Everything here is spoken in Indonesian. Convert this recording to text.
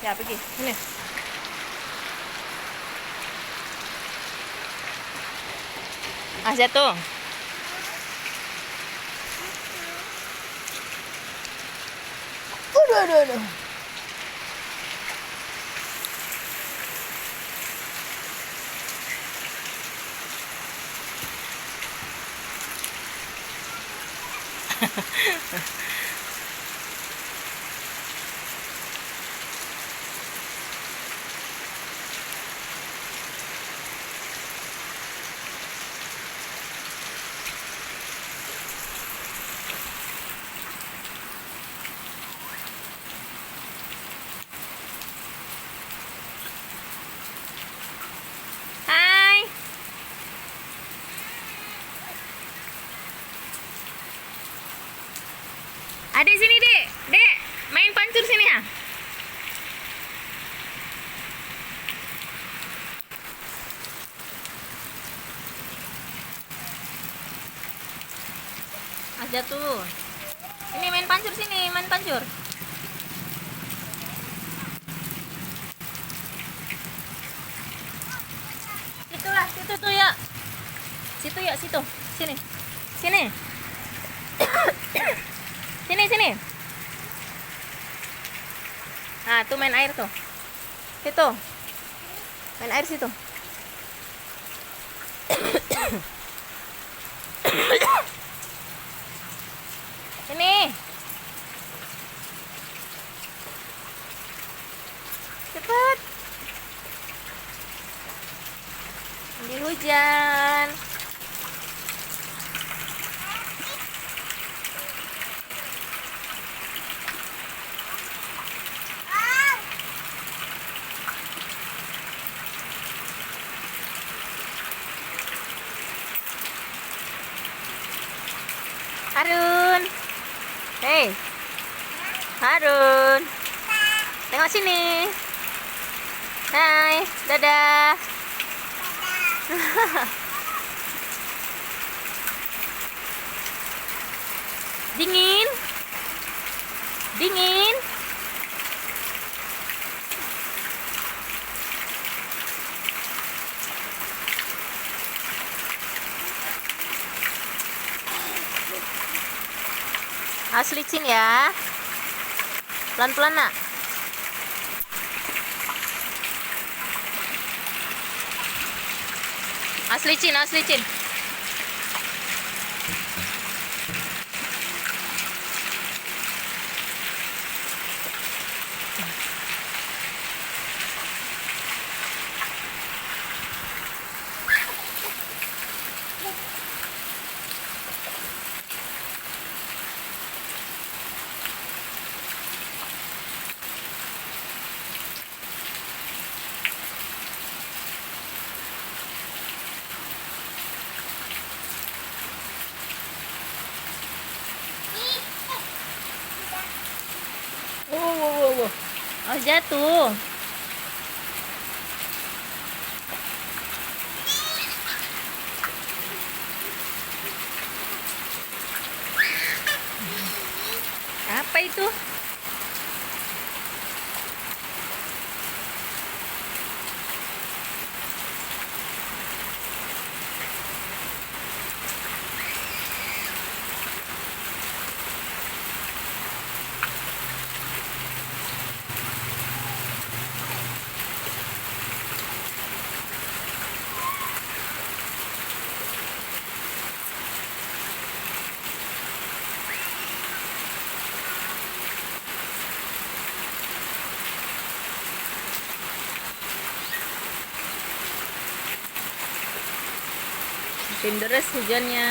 Ya, pergi. Sini. Jatuh. Aduh. Hai. Adek sini, Dek. Dek, main pancur sini ya. Jatuh. Ini main pancur sini, main pancur. Itulah, situ tuh ya. Situ ya, situ. Sini. Sini. Sini. Nah, tuh main air tuh. Situ. Main air situ. Sini. Cepat. Ambil hujan. Harun. Hei. Harun. Tengok sini. Hai, dadah. Dingin. Dingin. Harus licin ya. Pelan-pelan, Nak. Harus licin. Wow. Oh, jatuh. Apa itu? Makin deras hujannya.